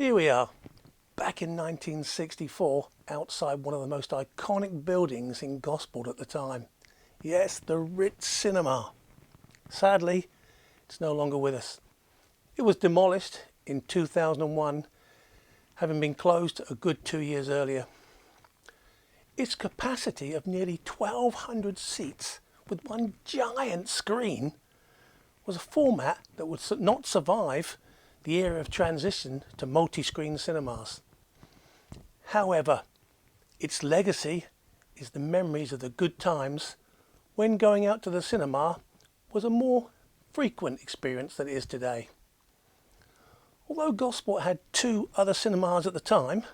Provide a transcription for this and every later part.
Here we are, back in 1964, outside one of the most iconic buildings in Gosport at the time. Yes, the Ritz cinema. Sadly, it's no longer with us. It was demolished in 2001, having been closed a good 2 years earlier. Its capacity of nearly 1,200 seats with one giant screen was a format that would not survive the era of transition to multi-screen cinemas. However, its legacy is the memories of the good times when going out to the cinema was a more frequent experience than it is today. Although Gosport had two other cinemas at the time,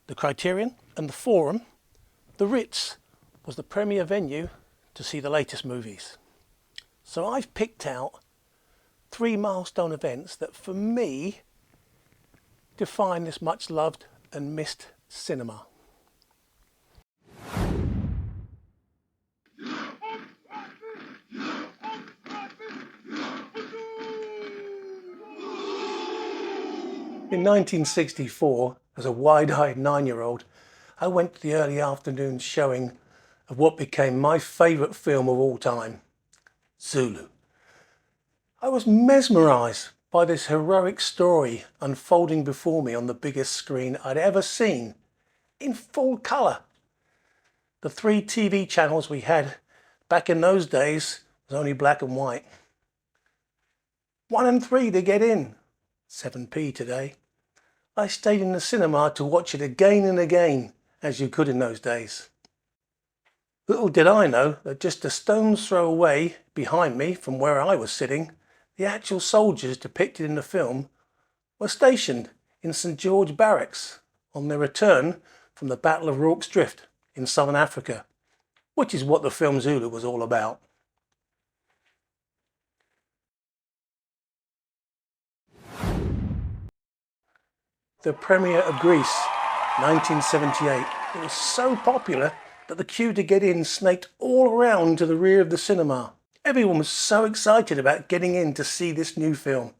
the Criterion and the Forum, the Ritz was the premier venue to see the latest movies. So I've picked out 3 milestone events that for me define this much loved and missed cinema. In 1964, as a wide-eyed 9-year-old, I went to the early afternoon showing of what became my favourite film of all time, Zulu. I was mesmerised by this heroic story unfolding before me on the biggest screen I'd ever seen, in full colour. The 3 TV channels we had back in those days was only black and white. 1 and 3 to get in, 7p today. I stayed in the cinema to watch it again and again, as you could in those days. Little did I know that just a stone's throw away behind me from where I was sitting, the actual soldiers depicted in the film were stationed in St George Barracks on their return from the Battle of Rorke's Drift in southern Africa, which is what the film Zulu was all about. The premiere of Greece, 1978. It was so popular that the queue to get in snaked all around to the rear of the cinema. Everyone was so excited about getting in to see this new film.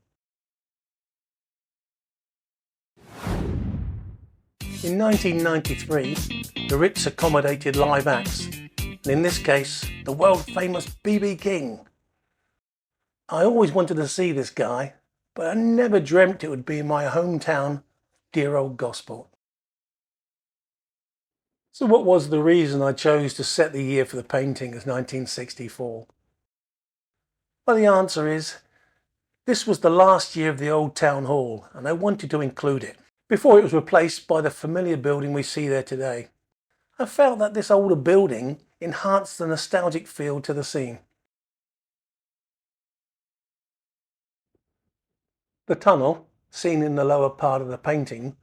In 1993, the Ritz accommodated live acts, and in this case, the world-famous B.B. King. I always wanted to see this guy, but I never dreamt it would be in my hometown, dear old Gosport. So what was the reason I chose to set the year for the painting as 1964? Well, the answer is, this was the last year of the old town hall, and I wanted to include it, before it was replaced by the familiar building we see there today. I felt that this older building enhanced the nostalgic feel to the scene. The tunnel, seen in the lower part of the painting,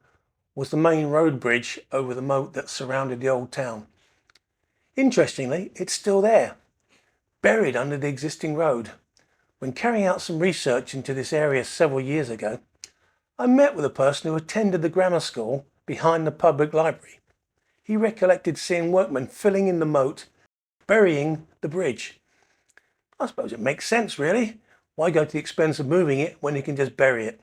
was the main road bridge over the moat that surrounded the old town. Interestingly, it's still there, buried under the existing road. When carrying out some research into this area several years ago, I met with a person who attended the grammar school behind the public library. He recollected seeing workmen filling in the moat, burying the bridge. I suppose it makes sense, really. Why go to the expense of moving it when you can just bury it?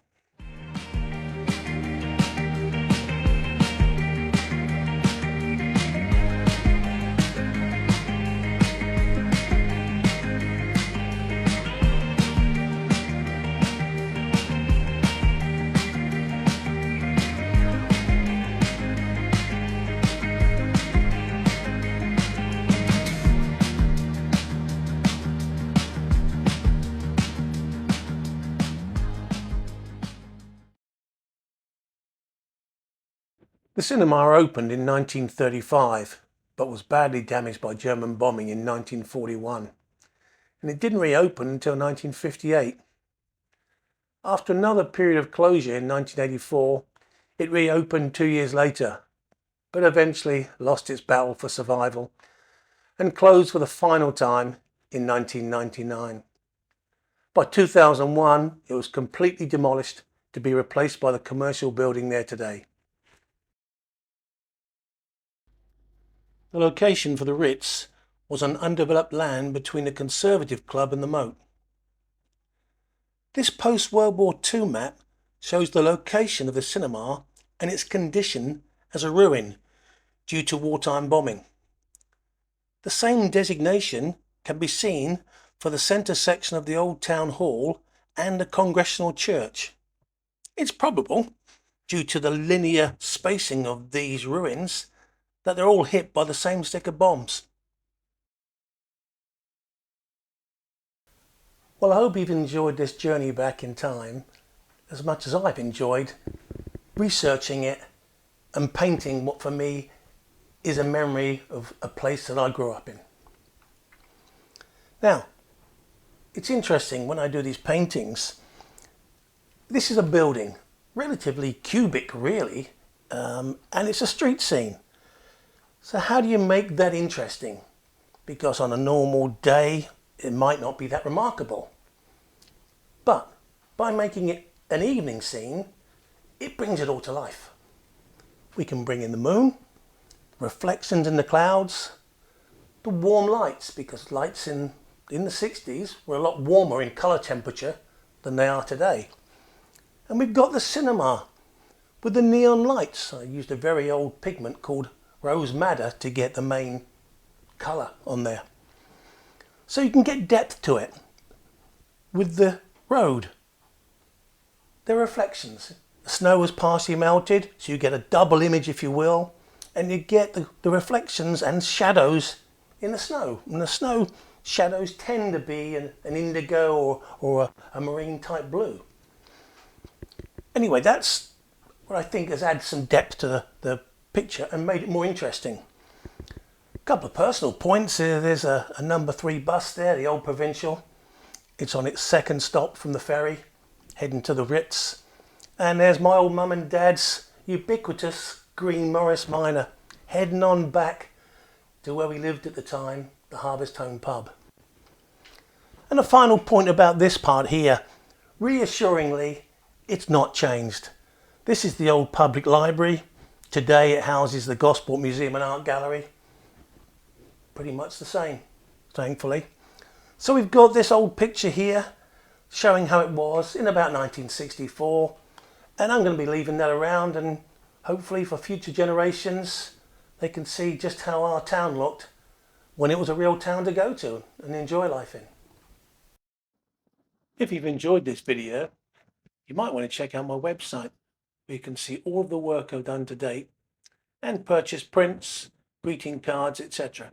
The cinema opened in 1935, but was badly damaged by German bombing in 1941, and it didn't reopen until 1958. After another period of closure in 1984, it reopened 2 years later, but eventually lost its battle for survival and closed for the final time in 1999. By 2001, it was completely demolished to be replaced by the commercial building there today. The location for the Ritz was on undeveloped land between the Conservative Club and the moat. This post-World War II map shows the location of the cinema and its condition as a ruin due to wartime bombing. The same designation can be seen for the centre section of the old town hall and the Congregational Church. It's probable, due to the linear spacing of these ruins, that they're all hit by the same stick of bombs. Well, I hope you've enjoyed this journey back in time as much as I've enjoyed researching it and painting what for me is a memory of a place that I grew up in. Now, it's interesting when I do these paintings, this is a building, relatively cubic really, and it's a street scene. So how do you make that interesting? Because on a normal day, it might not be that remarkable. But by making it an evening scene, it brings it all to life. We can bring in the moon, reflections in the clouds, the warm lights, because lights in the 60s were a lot warmer in colour temperature than they are today. And we've got the cinema with the neon lights. I used a very old pigment called rose madder to get the main colour on there. So you can get depth to it. With the road, there are reflections. The snow was partially melted, so you get a double image, if you will, and you get the reflections and shadows in the snow. And the snow shadows tend to be an indigo or a marine type blue. Anyway, that's what I think has added some depth to the picture and made it more interesting. A couple of personal points. There's a number 3 bus there, the old Provincial. It's on its second stop from the ferry, heading to the Ritz. And there's my old mum and dad's ubiquitous green Morris Minor, heading on back to where we lived at the time, the Harvest Home pub. And a final point about this part here, reassuringly, it's not changed. This is the old public library. Today it houses the Gosport Museum and Art Gallery. Pretty much the same, thankfully. So we've got this old picture here showing how it was in about 1964. And I'm going to be leaving that around, and hopefully for future generations they can see just how our town looked when it was a real town to go to and enjoy life in. If you've enjoyed this video, you might want to check out my website where you can see all of the work I've done to date and purchase prints, greeting cards, etc.